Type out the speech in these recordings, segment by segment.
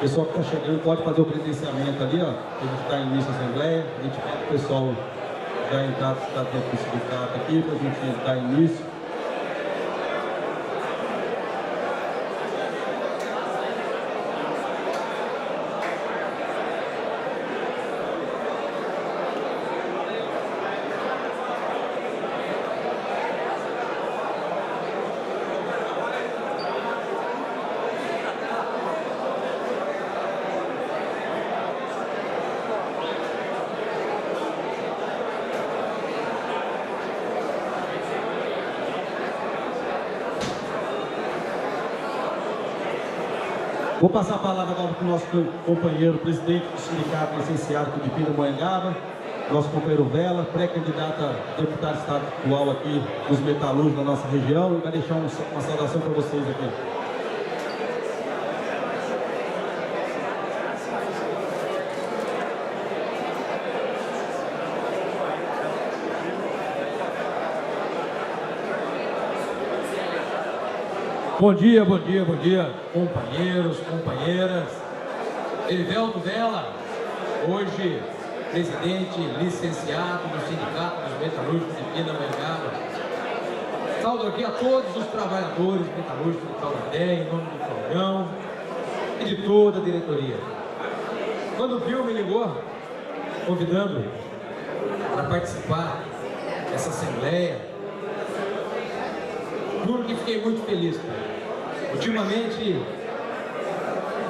pessoal que está chegando pode fazer o credenciamento ali, ó. A gente está em início da Assembleia. A gente pede o pessoal já entrar, está dentro do sindicato aqui, para a gente dar início. Vou passar a palavra agora para o nosso companheiro, presidente do Sindicato Licenciado de Pindamonhangaba, nosso companheiro Vela, pré-candidato a deputado estadual aqui dos metalúrgicos da nossa região, e vai deixar uma saudação para vocês aqui. Bom dia, companheiros, companheiras. Erivelto Vela, hoje presidente licenciado do Sindicato dos Metalúrgicos de Pindamonhangaba. Saúdo aqui a todos os trabalhadores metalúrgicos de Taubaté, em nome do Claudião e de toda a diretoria. Quando o Bill me ligou, convidando para participar dessa assembleia, juro que fiquei muito feliz, cara. Ultimamente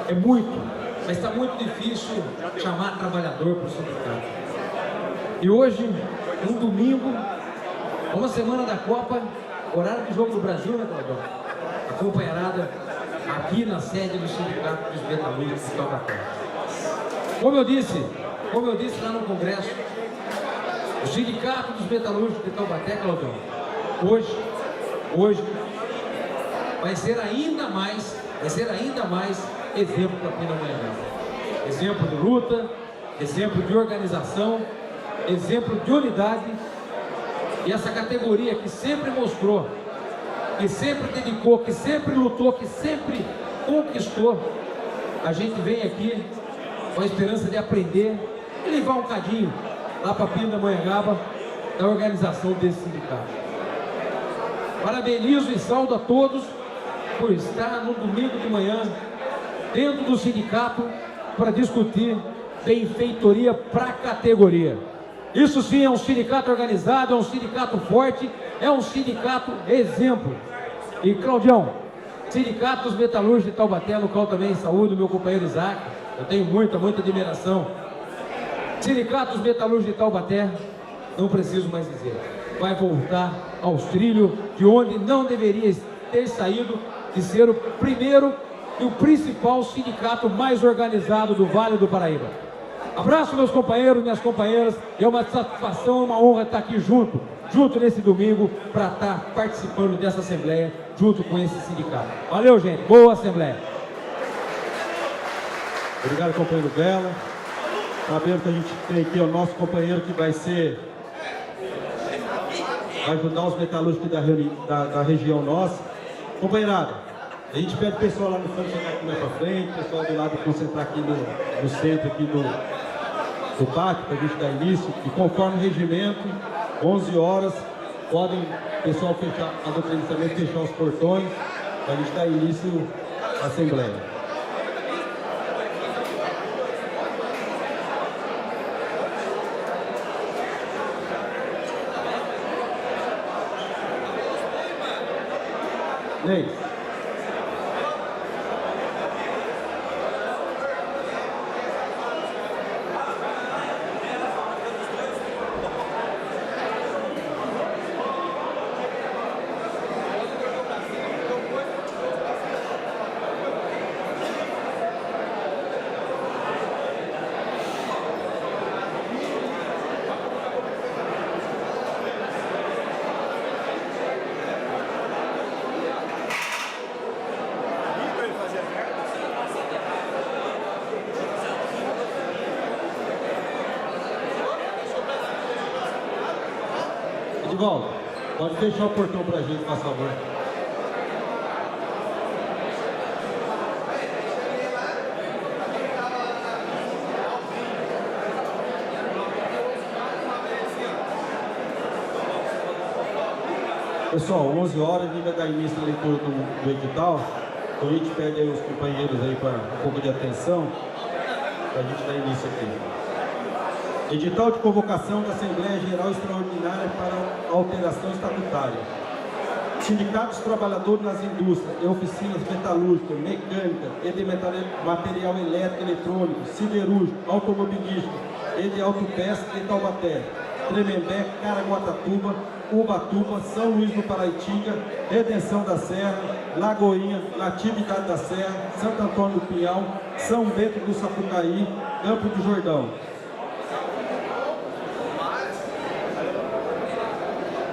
é muito, mas está muito difícil chamar trabalhador para o sindicato. E hoje, um domingo, uma semana da Copa, horário do Jogo do Brasil, né, Claudio? Acompanhada aqui na sede do Sindicato dos Metalúrgicos de Taubaté. Como eu disse lá no Congresso, o Sindicato dos Metalúrgicos de Taubaté, Claudio, hoje vai ser ainda mais exemplo para Pindamonhangaba. Exemplo de luta, exemplo de organização, exemplo de unidade. E essa categoria que sempre mostrou, que sempre dedicou, que sempre lutou, que sempre conquistou, a gente vem aqui com a esperança de aprender e levar um cadinho lá para Pindamonhangaba da organização desse sindicato. Parabenizo e saúdo a todos por estar no domingo de manhã dentro do sindicato para discutir benfeitoria para a categoria. Isso sim é um sindicato organizado, é um sindicato forte, é um sindicato exemplo. E Claudião, Sindicato dos Metalúrgicos de Taubaté, no qual também saúdo meu companheiro Isaac, eu tenho muita admiração. Sindicato dos Metalúrgicos de Taubaté, não preciso mais dizer, vai voltar aos trilhos de onde não deveria ter saído, de ser o primeiro e o principal sindicato mais organizado do Vale do Paraíba. Abraço meus companheiros, minhas companheiras, é uma satisfação, uma honra estar aqui junto nesse domingo, para estar participando dessa assembleia, junto com esse sindicato. Valeu, gente, boa assembleia. Obrigado, companheiro Vela. Sabendo que a gente tem aqui o nosso companheiro que vai ajudar os metalúrgicos da região nossa. Companheirada, a gente pede o pessoal lá no fundo chegar aqui mais para frente, o pessoal do lado concentrar aqui no centro, aqui do pátio, para a gente dar início. E conforme o regimento, 11 horas, podem o pessoal fechar o credenciamento, fechar os portões, para a gente dar início à assembleia. Neis. Edivaldo, pode fechar o portão pra gente, por favor. Pessoal, 11 horas a gente vai dar início à leitura do edital. Então a gente pede aí os companheiros aí para um pouco de atenção, para a gente dar início aqui. Edital de convocação da Assembleia Geral Extraordinária para alteração estatutária. Sindicatos trabalhadores nas indústrias e oficinas metalúrgicas, mecânicas e de material elétrico, eletrônico, siderúrgico, automobilístico e de autopeça de Taubaté, Tremembé, Caraguatatuba, Ubatuba, São Luís do Paraitinga, Redenção da Serra, Lagoinha, Natividade da Serra, Santo Antônio do Pinhal, São Bento do Sapucaí, Campo do Jordão.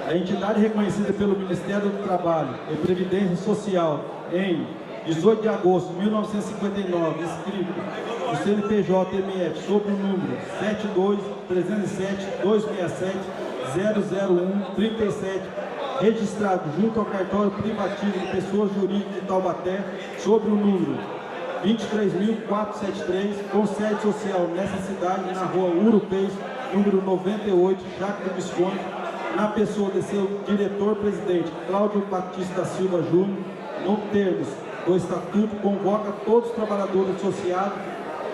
A entidade reconhecida pelo Ministério do Trabalho e Previdência Social em 18 de agosto de 1959, inscrito no CNPJ-MF sob o número 72-307-267-001-37, registrado junto ao cartório privativo de pessoas jurídicas de Taubaté, sob o número 23.473, com sede social nessa cidade, na rua Urupês, número 98, Jaco do Visconde, na pessoa de seu diretor-presidente, Cláudio Batista da Silva Júnior, no termos do Estatuto, convoca todos os trabalhadores associados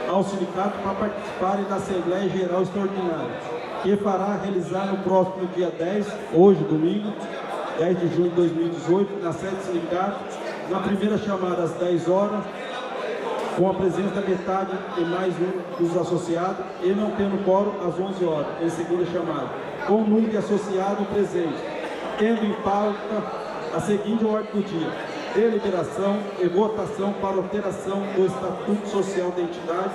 ao sindicato para participarem da Assembleia Geral Extraordinária, que fará realizar no próximo dia 10, hoje, domingo, 10 de junho de 2018, na sede do sindicato, na primeira chamada às 10 horas, com a presença da metade e mais um dos associados, e não tendo quórum às 11 horas, em segunda chamada, com o número de associados presente, tendo em pauta a seguinte ordem do dia: deliberação e votação para alteração do Estatuto Social da entidade,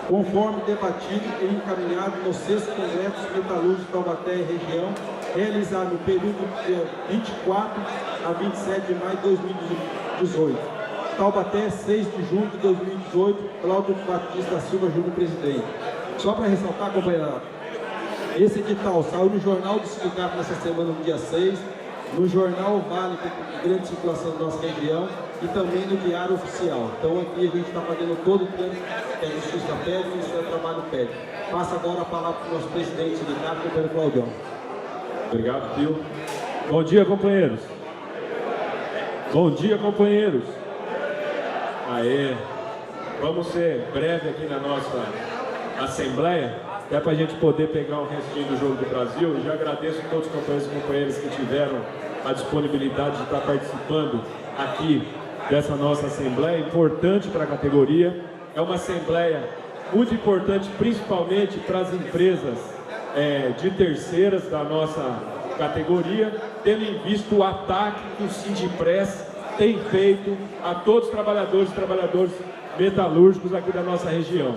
conforme debatido e encaminhado no 6º Congresso Metalúrgico Taubaté e Região, realizado no período de 24 a 27 de maio de 2018. Taubaté, 6 de junho de 2018, Cláudio Batista da Silva Júnior, presidente. Só para ressaltar, companheirada, esse edital saiu no Jornal do Sindicato nessa semana, no dia 6, no Jornal Vale, de grande circulação da nossa região, e também no Diário Oficial. Então aqui a gente está fazendo todo o tempo que a Justiça pede e o Ministério do Trabalho pede. Passa agora a palavra para o nosso presidente do sindicato, companheiro Claudião. Obrigado, Pio. Bom dia, companheiros. Bom dia, companheiros. Aê, vamos ser breve aqui na nossa Assembleia, até para a gente poder pegar um restinho do Jogo do Brasil. Já agradeço a todos os companheiros e companheiras que tiveram a disponibilidade de estar participando aqui dessa nossa Assembleia, importante para a categoria. É uma Assembleia muito importante, principalmente para as empresas de terceiras da nossa categoria, tendo em vista o ataque que o Sindipress tem feito a todos os trabalhadores e trabalhadoras metalúrgicos aqui da nossa região.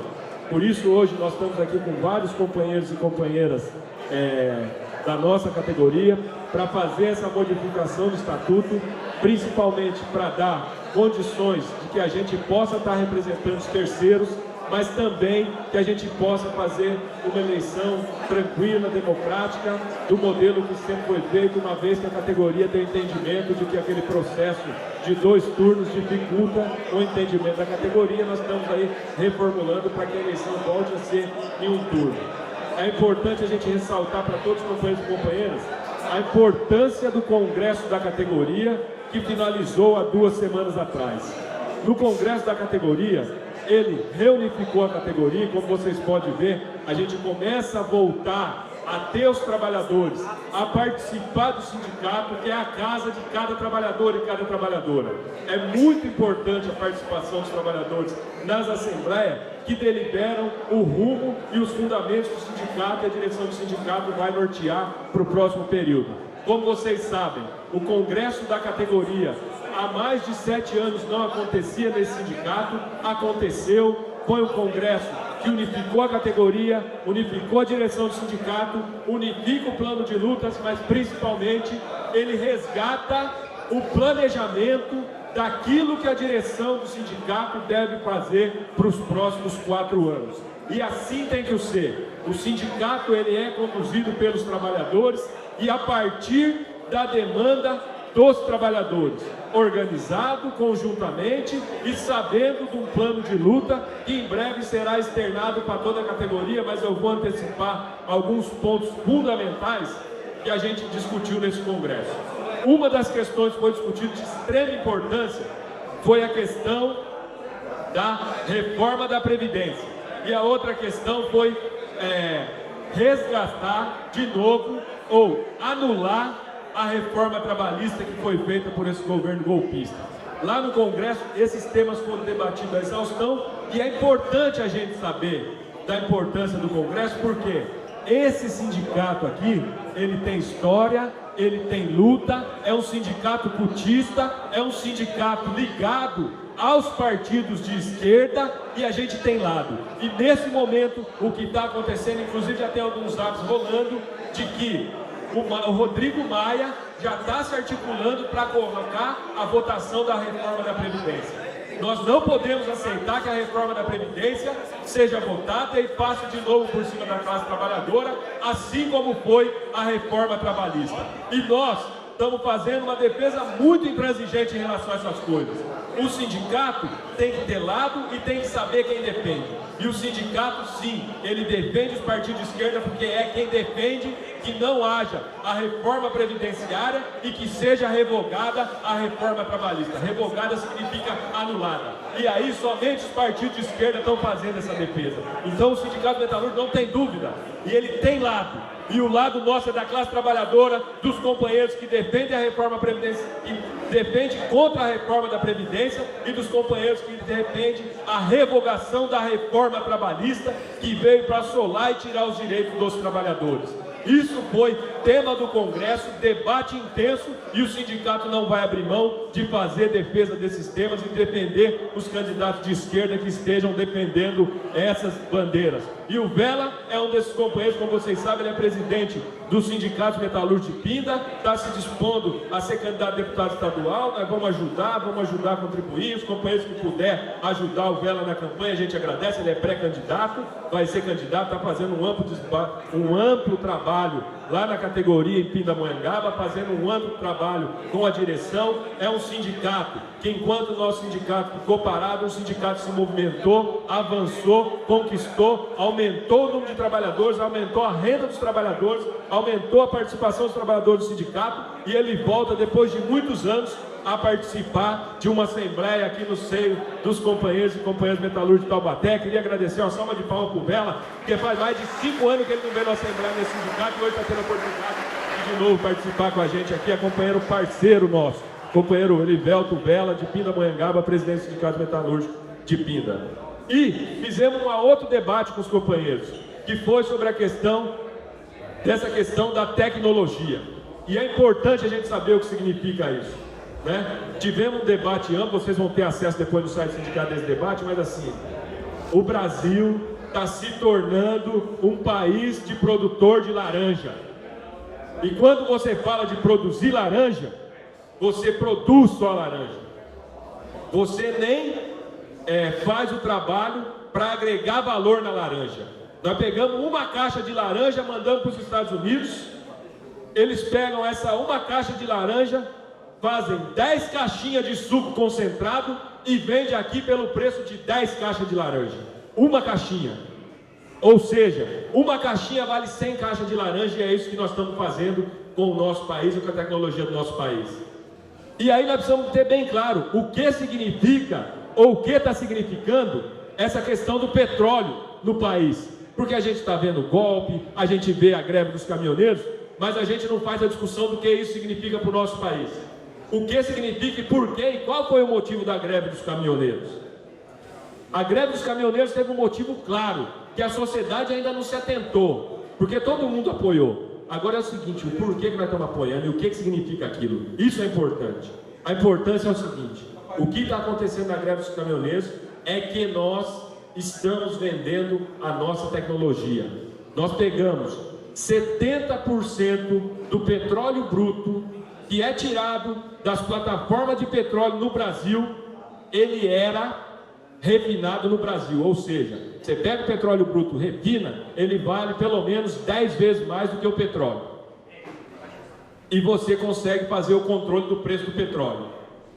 Por isso, hoje, nós estamos aqui com vários companheiros e companheiras da nossa categoria para fazer essa modificação do Estatuto, principalmente para dar condições de que a gente possa estar representando os terceiros, mas também que a gente possa fazer uma eleição tranquila, democrática, do modelo que sempre foi feito, uma vez que a categoria tem entendimento de que aquele processo de 2 turnos dificulta o entendimento da categoria. Nós estamos aí reformulando para que a eleição volte a ser em 1 turno. É importante a gente ressaltar para todos os companheiros e companheiras a importância do Congresso da categoria, que finalizou há 2 semanas atrás. No Congresso da categoria, ele reunificou a categoria, e como vocês podem ver, a gente começa a voltar a ter os trabalhadores a participar do sindicato, que é a casa de cada trabalhador e cada trabalhadora. É muito importante a participação dos trabalhadores nas assembleias, que deliberam o rumo e os fundamentos do sindicato, e a direção do sindicato vai nortear para o próximo período. Como vocês sabem, o Congresso da categoria há mais de 7 anos não acontecia nesse sindicato, aconteceu, foi um congresso que unificou a categoria, unificou a direção do sindicato, unifica o plano de lutas, mas principalmente ele resgata o planejamento daquilo que a direção do sindicato deve fazer para os próximos 4 anos. E assim tem que ser. O sindicato ele é conduzido pelos trabalhadores e a partir da demanda dos trabalhadores, organizado conjuntamente e sabendo de um plano de luta que em breve será externado para toda a categoria, mas eu vou antecipar alguns pontos fundamentais que a gente discutiu nesse congresso. uma das questões que foi discutida de extrema importância foi a questão da reforma da Previdência. E a outra questão foi resgatar de novo ou anular a reforma trabalhista que foi feita por esse governo golpista. Lá no Congresso, esses temas foram debatidos à exaustão e é importante a gente saber da importância do Congresso, porque esse sindicato aqui, ele tem história, ele tem luta, é um sindicato cutista, é um sindicato ligado aos partidos de esquerda e a gente tem lado. E nesse momento, o que está acontecendo, inclusive já tem alguns atos rolando, de que o Rodrigo Maia já está se articulando para colocar a votação da reforma da Previdência. Nós não podemos aceitar que a reforma da Previdência seja votada e passe de novo por cima da classe trabalhadora, assim como foi a reforma trabalhista. E nós estamos fazendo uma defesa muito intransigente em relação a essas coisas. O sindicato tem que ter lado e tem que saber quem defende. E o sindicato, sim, ele defende os partidos de esquerda porque é quem defende que não haja a reforma previdenciária e que seja revogada a reforma trabalhista. Revogada significa anulada. E aí somente os partidos de esquerda estão fazendo essa defesa. Então o Sindicato Metalúrgico não tem dúvida. E ele tem lado. E o lado nosso é da classe trabalhadora, dos companheiros que defendem a reforma previdenciária, que defendem contra a reforma da Previdência, e dos companheiros que defendem a revogação da reforma trabalhista, que veio para assolar e tirar os direitos dos trabalhadores. Isso foi tema do Congresso, debate intenso, e o sindicato não vai abrir mão de fazer defesa desses temas e defender os candidatos de esquerda que estejam defendendo essas bandeiras. E o Vela é um desses companheiros, como vocês sabem, ele é presidente do Sindicato Metalúrgico de Pinda, está se dispondo a ser candidato a deputado estadual. Nós vamos ajudar a contribuir. Os companheiros que puder ajudar o Vela na campanha, a gente agradece. Ele é pré-candidato, vai ser candidato, está fazendo um amplo trabalho lá na categoria em Pindamonhangaba, fazendo um amplo trabalho com a direção. É um sindicato que, enquanto o nosso sindicato ficou parado, o sindicato se movimentou, avançou, conquistou, aumentou o número de trabalhadores, aumentou a renda dos trabalhadores, aumentou a participação dos trabalhadores do sindicato, e ele volta, depois de muitos anos, a participar de uma assembleia aqui no seio dos companheiros e companheiras metalúrgicos de Taubaté. Queria agradecer uma salva de palmas para o Vela, porque faz mais de 5 anos que ele não veio na assembleia nesse sindicato, e hoje está tendo a oportunidade de novo participar com a gente aqui. É companheiro parceiro nosso, companheiro Elivelto Vela, de Pindamonhangaba, presidente do Sindicato Metalúrgico de Pinda. E fizemos um outro debate com os companheiros, que foi sobre a questão da tecnologia. E é importante a gente saber o que significa isso, né? Tivemos um debate amplo, vocês vão ter acesso depois no site do sindicato desse debate, mas assim, o Brasil está se tornando um país de produtor de laranja. E quando você fala de produzir laranja, você produz só laranja. Você nem faz o trabalho para agregar valor na laranja. Nós pegamos uma caixa de laranja, mandamos para os Estados Unidos, eles pegam essa uma caixa de laranja, fazem 10 caixinhas de suco concentrado e vendem aqui pelo preço de 10 caixas de laranja. Uma caixinha. Ou seja, uma caixinha vale 100 caixas de laranja, e é isso que nós estamos fazendo com o nosso país e com a tecnologia do nosso país. E aí nós precisamos ter bem claro o que significa, ou o que está significando, essa questão do petróleo no país. Porque a gente está vendo golpe, a gente vê a greve dos caminhoneiros, mas a gente não faz a discussão do que isso significa para o nosso país. O que significa e por quê, e qual foi o motivo da greve dos caminhoneiros? A greve dos caminhoneiros teve um motivo claro, que a sociedade ainda não se atentou, porque todo mundo apoiou. Agora é o seguinte, o porquê que nós estamos apoiando e o que significa aquilo? Isso é importante. A importância é o seguinte, o que está acontecendo na greve dos caminhoneiros é que nós estamos vendendo a nossa tecnologia. Nós pegamos 70% do petróleo bruto que é tirado das plataformas de petróleo no Brasil, ele era refinado no Brasil. Ou seja, você pega o petróleo bruto, refina, ele vale pelo menos 10 vezes mais do que o petróleo. E você consegue fazer o controle do preço do petróleo.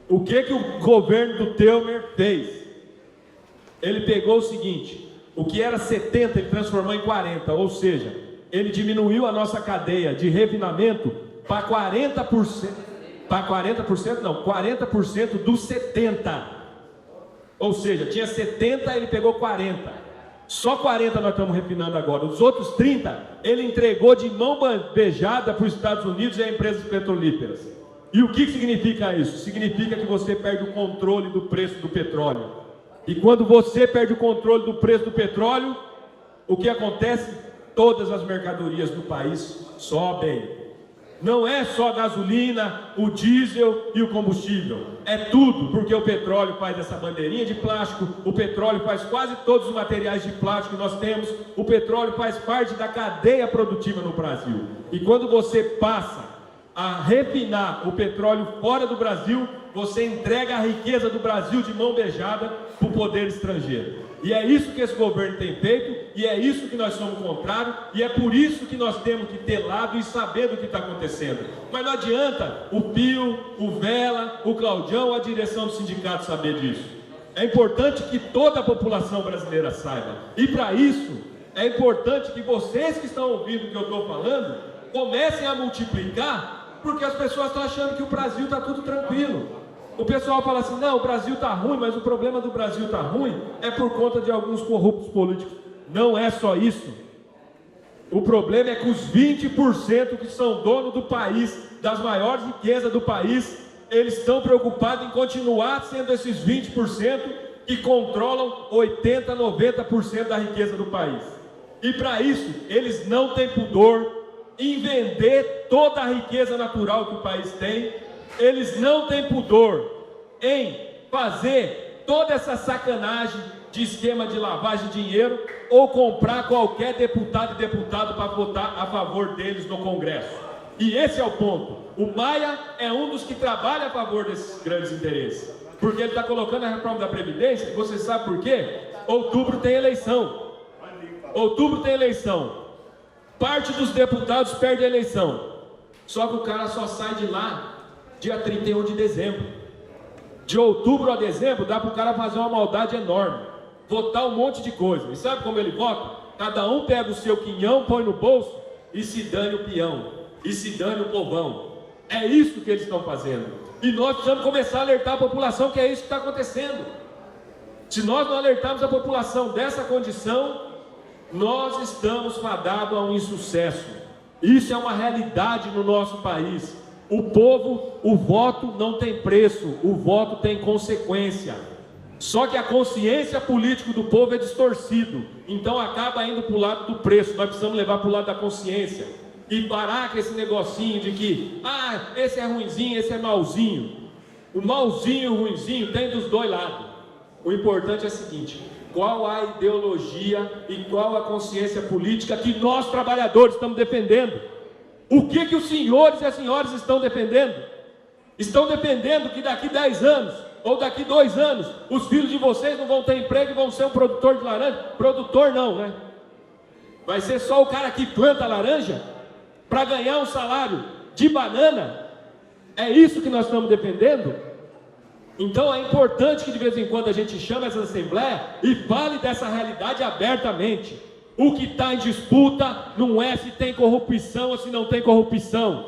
O que o governo do Temer fez? Ele pegou o seguinte, o que era 70 ele transformou em 40, ou seja, ele diminuiu a nossa cadeia de refinamento para 40%. para 40%, não, 40% dos 70%. Ou seja, tinha 70%, ele pegou 40%. Só 40% nós estamos refinando agora. Os outros 30% ele entregou de mão beijada para os Estados Unidos e a empresas petrolíferas. E o que significa isso? Significa que você perde o controle do preço do petróleo. E quando você perde o controle do preço do petróleo, o que acontece? Todas as mercadorias do país sobem. Não é só a gasolina, o diesel e o combustível. É tudo, porque o petróleo faz essa bandeirinha de plástico, o petróleo faz quase todos os materiais de plástico que nós temos, o petróleo faz parte da cadeia produtiva no Brasil. E quando você passa a refinar o petróleo fora do Brasil, você entrega a riqueza do Brasil de mão beijada para o poder estrangeiro. E é isso que esse governo tem feito, e é isso que nós somos contrários, e é por isso que nós temos que ter lado e saber do que está acontecendo. Mas não adianta o Pio, o Vela, o Claudião, a direção do sindicato saber disso. É importante que toda a população brasileira saiba. E para isso, é importante que vocês que estão ouvindo o que eu estou falando, comecem a multiplicar, porque as pessoas estão achando que o Brasil está tudo tranquilo. O pessoal fala assim, não, o Brasil está ruim, mas o problema do Brasil está ruim é por conta de alguns corruptos políticos. Não é só isso. O problema é que os 20% que são donos do país, das maiores riquezas do país, eles estão preocupados em continuar sendo esses 20% que controlam 80%, 90% da riqueza do país. E para isso, eles não têm pudor em vender toda a riqueza natural que o país tem. Eles não têm pudor em fazer toda essa sacanagem de esquema de lavagem de dinheiro ou comprar qualquer deputado e deputado para votar a favor deles no Congresso. E esse é o ponto. O Maia é um dos que trabalha a favor desses grandes interesses, porque ele está colocando a reforma da Previdência. E você sabe por quê? Outubro tem eleição. Outubro tem eleição. Parte dos deputados perde a eleição. Só que o cara só sai de lá dia 31 de dezembro. De outubro a dezembro dá para o cara fazer uma maldade enorme, votar um monte de coisa. E sabe como ele vota? Cada um pega o seu quinhão, põe no bolso e se dane o peão, e se dane o povão. É isso que eles estão fazendo. E nós precisamos começar a alertar a população que é isso que está acontecendo. Se nós não alertarmos a população dessa condição, nós estamos fadados a um insucesso. Isso é uma realidade no nosso país. O povo, o voto não tem preço, o voto tem consequência. Só que a consciência política do povo é distorcido, então acaba indo para o lado do preço. Nós precisamos levar para o lado da consciência e parar com esse negocinho de que, esse é ruinzinho, esse é malzinho. O malzinho e o ruinzinho tem dos dois lados. O importante é o seguinte: qual a ideologia e qual a consciência política que nós trabalhadores estamos defendendo? O que os senhores e as senhoras estão defendendo? Estão defendendo que daqui 10 anos, ou daqui 2 anos, os filhos de vocês não vão ter emprego e vão ser um produtor de laranja? Produtor não, né? Vai ser só o cara que planta laranja para ganhar um salário de banana? É isso que nós estamos defendendo? Então é importante que de vez em quando a gente chame essa assembleia e fale dessa realidade abertamente. O que está em disputa não é se tem corrupção ou se não tem corrupção.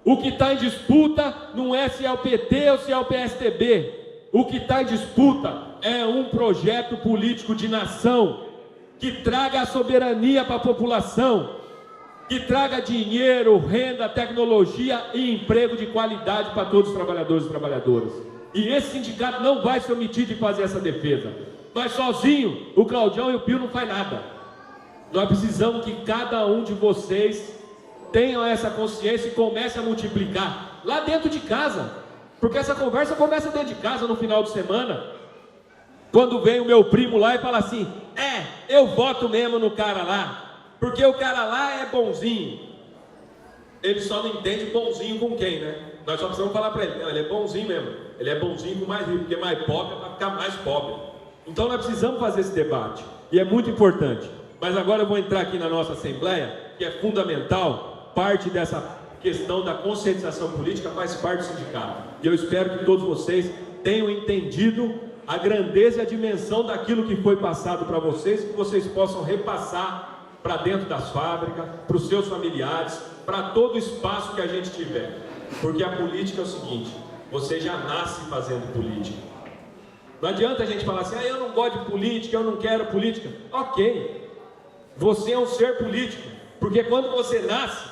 O que está em disputa não é se é o PT ou se é o PSDB. O que está em disputa é um projeto político de nação que traga a soberania para a população, que traga dinheiro, renda, tecnologia e emprego de qualidade para todos os trabalhadores e trabalhadoras. E esse sindicato não vai se omitir de fazer essa defesa. Mas sozinho, o Claudião e o Pio não faz nada. Nós precisamos que cada um de vocês tenham essa consciência e comece a multiplicar lá dentro de casa, porque essa conversa começa dentro de casa no final de semana, quando vem o meu primo lá e fala assim, eu voto mesmo no cara lá, porque o cara lá é bonzinho. Ele só não entende bonzinho com quem, né? Nós só precisamos falar para ele, não, ele é bonzinho mesmo, ele é bonzinho com mais rico, porque mais pobre é para ficar mais pobre. Então nós precisamos fazer esse debate, e é muito importante. Mas agora eu vou entrar aqui na nossa Assembleia, que é fundamental, parte dessa questão da conscientização política faz parte do sindicato. E eu espero que todos vocês tenham entendido a grandeza e a dimensão daquilo que foi passado para vocês, que vocês possam repassar para dentro das fábricas, para os seus familiares, para todo o espaço que a gente tiver. Porque a política é o seguinte, você já nasce fazendo política. Não adianta a gente falar assim, eu não gosto de política, eu não quero política. Ok, você é um ser político, porque quando você nasce,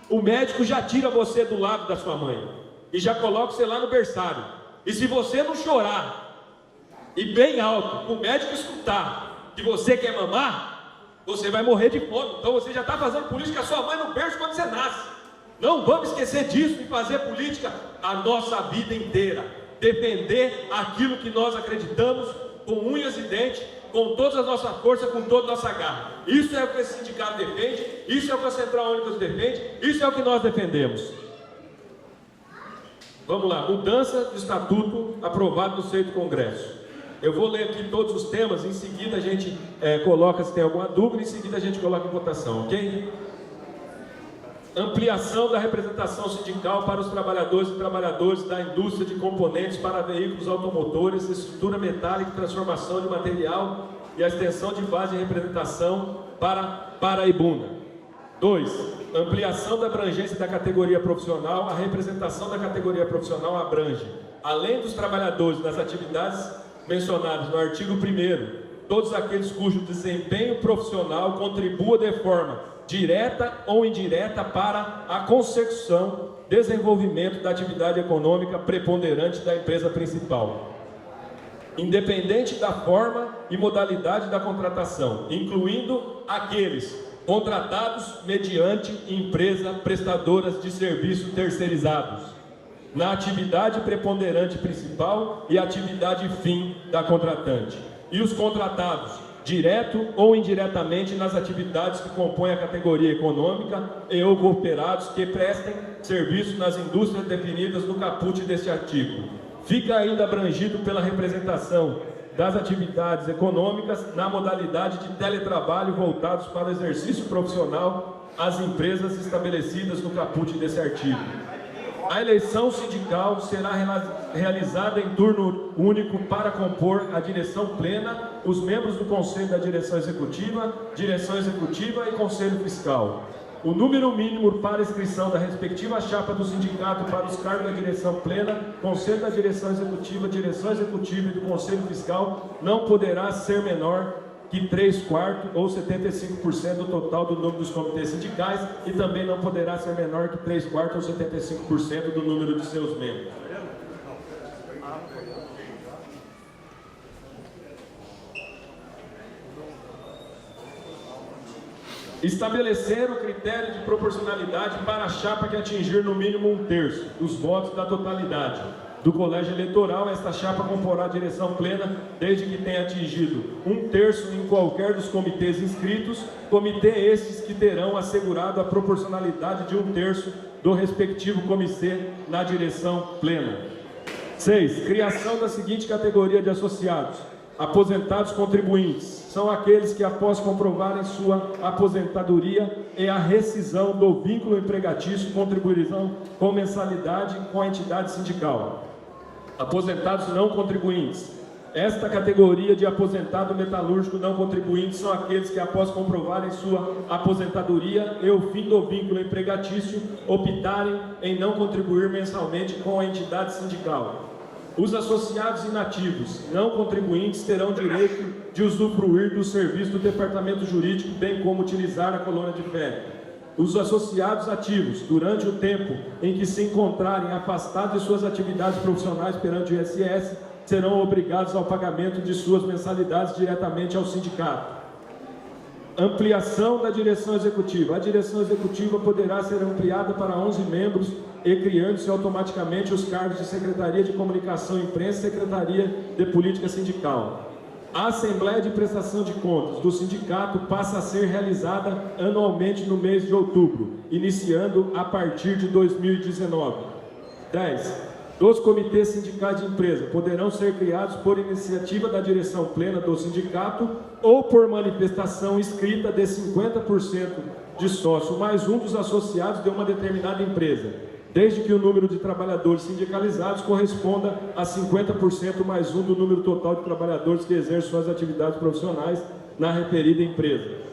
o médico já tira você do lado da sua mãe e já coloca você lá no berçário. E se você não chorar, e bem alto, o médico escutar que você quer mamar, você vai morrer de fome. Então você já está fazendo política a sua mãe no berço quando você nasce. Não vamos esquecer disso e fazer política a nossa vida inteira. Defender aquilo que nós acreditamos com unhas e dentes, com toda a nossa força, com toda a nossa garra. Isso é o que esse sindicato defende, isso é o que a Central Única defende, isso é o que nós defendemos. Vamos lá, mudança do estatuto aprovado no seio do Congresso. Eu vou ler aqui todos os temas, em seguida a gente coloca se tem alguma dúvida, em seguida a gente coloca em votação, ok? Ampliação da representação sindical para os trabalhadores e trabalhadoras da indústria de componentes para veículos automotores, estrutura metálica e transformação de material e a extensão de base de representação para a Ibuna. 2. Ampliação da abrangência da categoria profissional. A representação da categoria profissional abrange, além dos trabalhadores das atividades mencionadas no artigo 1º, todos aqueles cujo desempenho profissional contribua de forma direta ou indireta para a consecução, desenvolvimento da atividade econômica preponderante da empresa principal, independente da forma e modalidade da contratação, incluindo aqueles contratados mediante empresa prestadoras de serviço terceirizados, na atividade preponderante principal e atividade fim da contratante, e os contratados direto ou indiretamente nas atividades que compõem a categoria econômica e ou cooperados que prestem serviço nas indústrias definidas no caput deste artigo. Fica ainda abrangido pela representação das atividades econômicas na modalidade de teletrabalho voltados para o exercício profissional às empresas estabelecidas no caput desse artigo. A eleição sindical será realizada em turno único para compor a direção plena, os membros do Conselho da Direção Executiva e Conselho Fiscal. O número mínimo para inscrição da respectiva chapa do sindicato para os cargos da direção plena, Conselho da Direção Executiva e do Conselho Fiscal não poderá ser menor que 3/4 ou 75% do total do número dos comitês sindicais e também não poderá ser menor que 3/4 ou 75% do número de seus membros. Estabelecer o critério de proporcionalidade para a chapa que atingir no mínimo 1/3 dos votos da totalidade do colégio eleitoral. Esta chapa comporá a direção plena desde que tenha atingido 1/3 em qualquer dos comitês inscritos, comitê estes que terão assegurado a proporcionalidade de 1/3 do respectivo comitê na direção plena. 6. Criação da seguinte categoria de associados: aposentados contribuintes. São aqueles que, após comprovarem sua aposentadoria e a rescisão do vínculo empregatício, contribuirão com mensalidade com a entidade sindical. Aposentados não contribuintes. Esta categoria de aposentado metalúrgico não contribuinte são aqueles que, após comprovarem sua aposentadoria e o fim do vínculo empregatício, optarem em não contribuir mensalmente com a entidade sindical. Os associados inativos não contribuintes terão direito de usufruir do serviço do departamento jurídico, bem como utilizar a colônia de férias. Os associados ativos, durante o tempo em que se encontrarem afastados de suas atividades profissionais perante o INSS, serão obrigados ao pagamento de suas mensalidades diretamente ao sindicato. Ampliação da direção executiva. A direção executiva poderá ser ampliada para 11 membros e criando-se automaticamente os cargos de Secretaria de Comunicação e Imprensa e Secretaria de Política Sindical. A Assembleia de Prestação de Contas do sindicato passa a ser realizada anualmente no mês de outubro, iniciando a partir de 2019. 10. Dos comitês sindicais de empresa poderão ser criados por iniciativa da direção plena do sindicato ou por manifestação escrita de 50% de sócio mais um dos associados de uma determinada empresa, desde que o número de trabalhadores sindicalizados corresponda a 50% mais um do número total de trabalhadores que exercem suas atividades profissionais na referida empresa.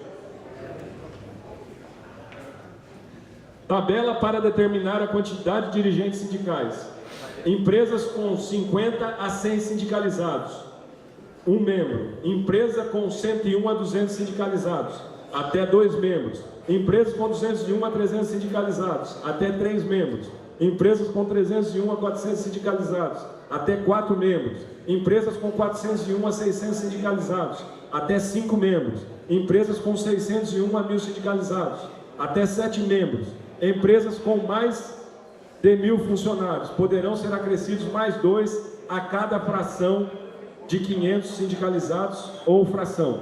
Tabela para determinar a quantidade de dirigentes sindicais. Empresas com 50 a 100 sindicalizados, 1 membro. Empresa com 101 a 200 sindicalizados, até 2 membros. Empresas com 201 a 300 sindicalizados, até 3 membros. Empresas com 301 a 400 sindicalizados, até 4 membros. Empresas com 401 a 600 sindicalizados, até 5 membros. Empresas com 601 a 1.000 sindicalizados, até 7 membros. Empresas com mais de 1.000 funcionários poderão ser acrescidos mais 2 a cada fração de 500 sindicalizados ou fração.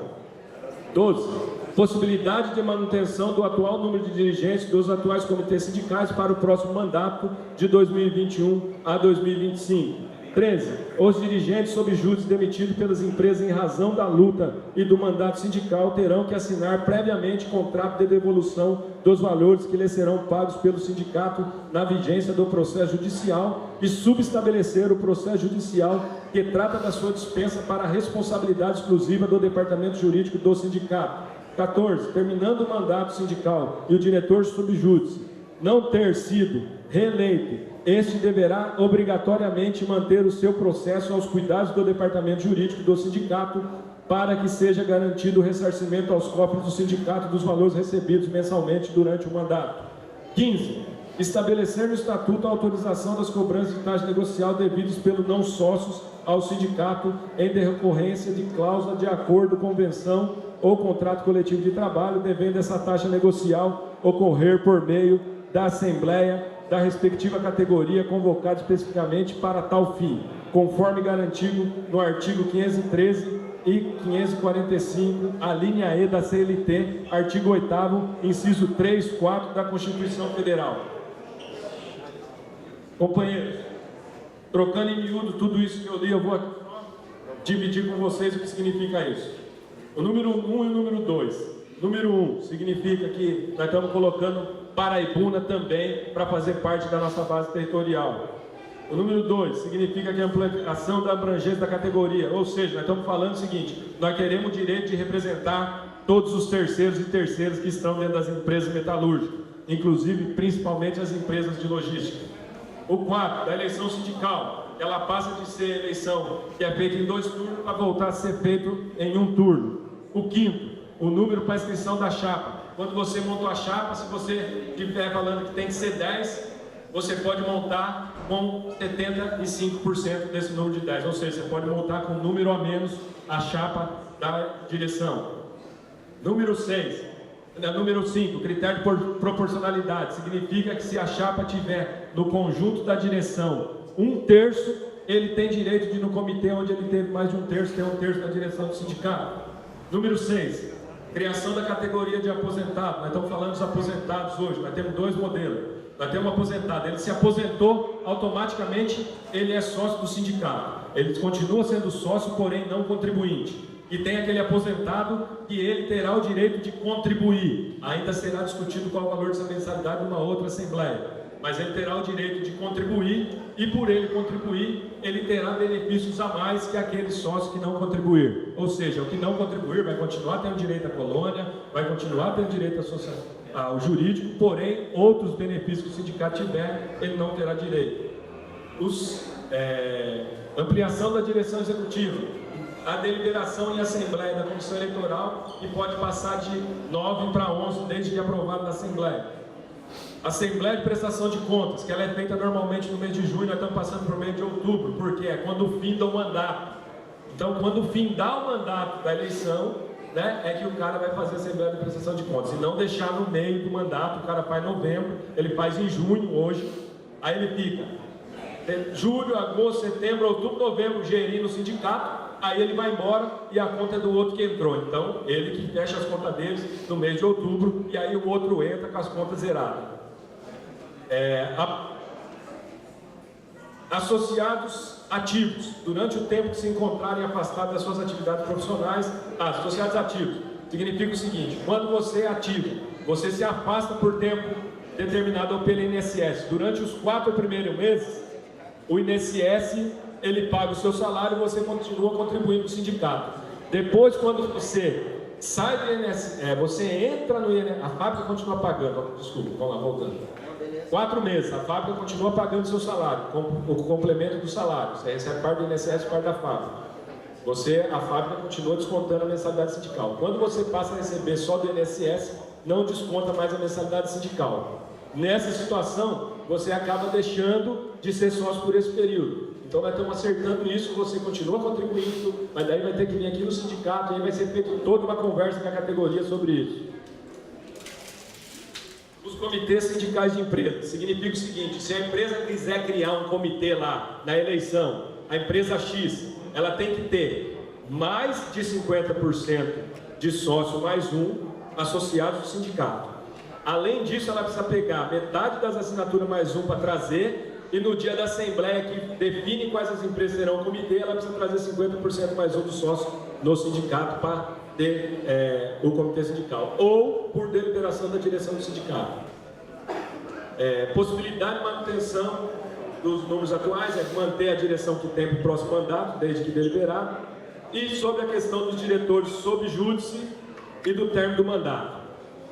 12. Possibilidade de manutenção do atual número de dirigentes dos atuais comitês sindicais para o próximo mandato de 2021 a 2025. 13. Os dirigentes sob júdice demitidos pelas empresas em razão da luta e do mandato sindical terão que assinar previamente contrato de devolução dos valores que lhes serão pagos pelo sindicato na vigência do processo judicial e subestabelecer o processo judicial que trata da sua dispensa para a responsabilidade exclusiva do departamento jurídico do sindicato. 14. Terminando o mandato sindical e o diretor sob júdice não ter sido reeleito, este deverá obrigatoriamente manter o seu processo aos cuidados do departamento jurídico do sindicato para que seja garantido o ressarcimento aos cofres do sindicato dos valores recebidos mensalmente durante o mandato. 15. Estabelecer no estatuto a autorização das cobranças de taxa negocial devidas pelo não sócios ao sindicato em decorrência de cláusula de acordo, convenção ou contrato coletivo de trabalho, devendo essa taxa negocial ocorrer por meio da Assembleia da respectiva categoria convocada especificamente para tal fim, conforme garantido no artigo 513 e 545, a linha E da CLT, artigo 8º, inciso 3, 4 da Constituição Federal. Companheiros, trocando em miúdo tudo isso que eu li, eu vou dividir com vocês o que significa isso. O número 1 e o número 2. Número 1 significa que nós estamos colocando Paraibuna também para fazer parte da nossa base territorial. O número 2 significa que a ampliação da abrangência da categoria, ou seja, nós estamos falando o seguinte: nós queremos o direito de representar todos os terceiros e terceiras que estão dentro das empresas metalúrgicas, inclusive, principalmente as empresas de logística. O 4, da eleição sindical, ela passa de ser eleição que é feita em 2 turnos para voltar a ser feito em 1 turno. O 5º, o número para inscrição da chapa. Quando você montou a chapa, se você estiver falando que tem que ser 10, você pode montar com 75% desse número de 10. Ou seja, você pode montar com um número a menos a chapa da direção. Número 5, critério de proporcionalidade. Significa que se a chapa tiver no conjunto da direção 1/3, ele tem direito de ir no comitê onde ele teve mais de 1/3, ter 1/3 da direção do sindicato. Número 6, criação da categoria de aposentado. Nós estamos falando dos aposentados hoje, nós temos 2 modelos. Nós temos um aposentado, ele se aposentou, automaticamente ele é sócio do sindicato. Ele continua sendo sócio, porém não contribuinte. E tem aquele aposentado que ele terá o direito de contribuir. Ainda será discutido qual o valor dessa mensalidade numa outra assembleia. Mas ele terá o direito de contribuir e por ele contribuir, ele terá benefícios a mais que aquele sócio que não contribuir. Ou seja, o que não contribuir vai continuar tendo direito à colônia, vai continuar tendo direito ao jurídico, porém, outros benefícios que o sindicato tiver, ele não terá direito. Ampliação da direção executiva. A deliberação em assembleia da comissão eleitoral e pode passar de 9 para 11 desde que aprovado na assembleia. Assembleia de prestação de contas, que ela é feita normalmente no mês de junho, nós estamos passando para o mês de outubro, porque é quando finda o mandato. Então, quando findar o mandato da eleição, né, é que o cara vai fazer a Assembleia de prestação de contas. E não deixar no meio do mandato, o cara faz em novembro, ele faz em junho, hoje, aí ele fica julho, agosto, setembro, outubro, novembro, gerindo o sindicato, aí ele vai embora e a conta é do outro que entrou. Então, ele que fecha as contas deles no mês de outubro, e aí o outro entra com as contas zeradas. Associados ativos, durante o tempo que se encontrarem afastados das suas atividades profissionais. Associados ativos significa o seguinte: quando você é ativo, você se afasta por tempo determinado pelo INSS. Durante os 4 primeiros meses, o INSS ele paga o seu salário e você continua contribuindo para o sindicato. Depois, quando você sai do INSS, você entra no INSS, a fábrica continua pagando, desculpa, vamos lá, voltando. 4 meses, a fábrica continua pagando seu salário, o complemento do salário. Você recebe parte do INSS e parte da fábrica. A fábrica continua descontando a mensalidade sindical. Quando você passa a receber só do INSS, não desconta mais a mensalidade sindical. Nessa situação, você acaba deixando de ser sócio por esse período. Então nós estamos acertando isso, você continua contribuindo, mas daí vai ter que vir aqui no sindicato e aí vai ser feita toda uma conversa com a categoria sobre isso. Os comitês sindicais de empresa, significa o seguinte, se a empresa quiser criar um comitê lá na eleição, a empresa X, ela tem que ter mais de 50% de sócio mais um associados do sindicato. Além disso, ela precisa pegar metade das assinaturas mais um para trazer e no dia da assembleia que define quais as empresas serão o comitê, ela precisa trazer 50% mais um do sócio no sindicato para ter o comitê sindical, ou por deliberação da direção do sindicato. Possibilidade de manutenção dos números atuais, manter a direção que tem para o próximo mandato, desde que deliberado, e sobre a questão dos diretores sob júdice e do término do mandato.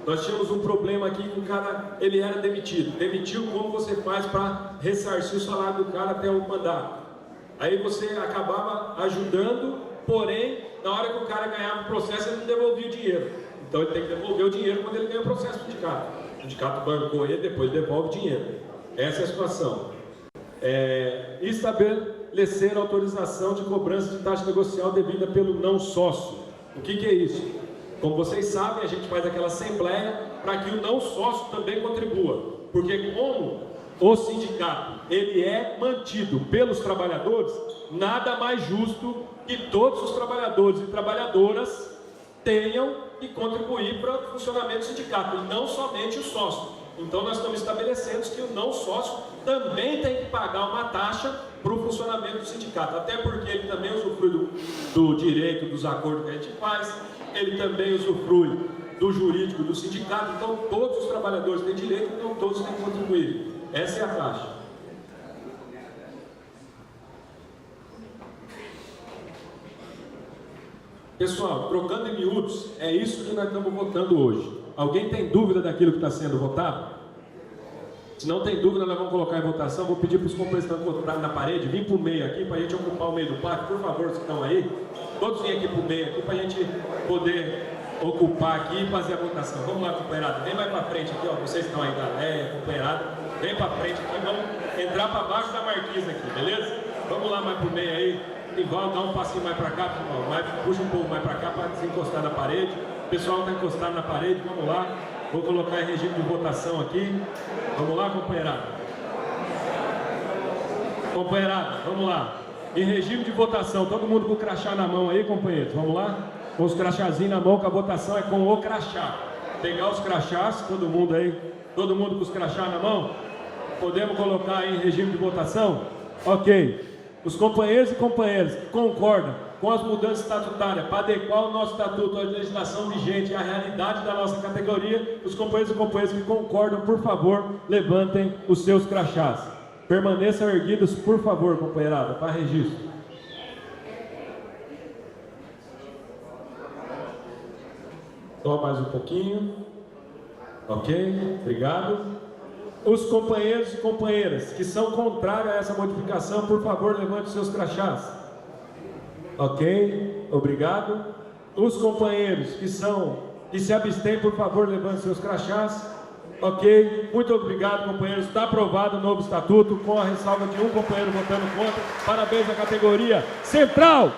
Nós tínhamos um problema aqui que o cara, ele era demitido. Demitiu, como você faz para ressarcir o salário do cara até o mandato? Aí você acabava ajudando, porém, na hora que o cara ganhava o processo, ele não devolvia o dinheiro. Então ele tem que devolver o dinheiro quando ele ganha o processo do sindicato. O sindicato bancou ele, depois devolve o dinheiro. Essa é a situação. Estabelecer autorização de cobrança de taxa negocial devida pelo não sócio. O que é isso? Como vocês sabem, a gente faz aquela assembleia para que o não sócio também contribua. Porque como o sindicato ele é mantido pelos trabalhadores, nada mais justo que todos os trabalhadores e trabalhadoras tenham que contribuir para o funcionamento do sindicato, e não somente o sócio. Então nós estamos estabelecendo que o não sócio também tem que pagar uma taxa para o funcionamento do sindicato, até porque ele também usufrui do direito dos acordos que a gente faz, ele também usufrui do jurídico do sindicato, então todos os trabalhadores têm direito, então todos têm que contribuir. Essa é a taxa. Pessoal, trocando em miúdos, é isso que nós estamos votando hoje. Alguém tem dúvida daquilo que está sendo votado? Se não tem dúvida, nós vamos colocar em votação. Vou pedir para os companheiros que estão encontrados na parede, vir para o meio aqui, para a gente ocupar o meio do pátio, por favor, os que estão aí. Todos vêm aqui para o meio aqui, para a gente poder ocupar aqui e fazer a votação. Vamos lá, companheirada, vem mais para frente aqui, ó. Vocês estão aí, galera, companheirada, vem para frente aqui, vamos entrar para baixo da marquise aqui, beleza? Vamos lá mais para o meio aí. Igual, dá um passinho mais para cá, puxa um pouco mais para cá para se encostar na parede. O pessoal está encostado na parede, vamos lá. Vou colocar em regime de votação aqui. Vamos lá, companheirada. Companheirada, vamos lá. Em regime de votação, todo mundo com o crachá na mão aí, companheiros. Vamos lá? Com os crachazinhos na mão, que a votação é com o crachá. Pegar os crachás, todo mundo aí. Todo mundo com os crachás na mão? Podemos colocar aí em regime de votação? Ok. Os companheiros e companheiras que concordam com as mudanças estatutárias para adequar o nosso estatuto à legislação vigente e à realidade da nossa categoria, os companheiros e companheiras que concordam, por favor, levantem os seus crachás. Permaneçam erguidos, por favor, companheirada, para registro. Só mais um pouquinho. Ok, obrigado. Os companheiros e companheiras que são contrários a essa modificação, por favor, levante seus crachás. Ok, obrigado. Os companheiros que se abstêm, por favor, levante seus crachás. Ok, muito obrigado, companheiros. Está aprovado o novo estatuto, com a ressalva de um companheiro votando contra. Parabéns à categoria Central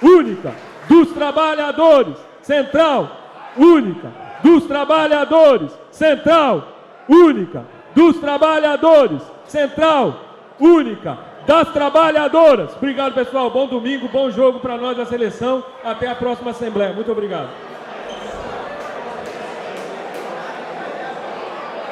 Única dos Trabalhadores. Central Única dos Trabalhadores. Central Única dos Trabalhadores, Central Única das Trabalhadoras. Obrigado, pessoal. Bom domingo, bom jogo para nós da seleção. Até a próxima Assembleia. Muito obrigado.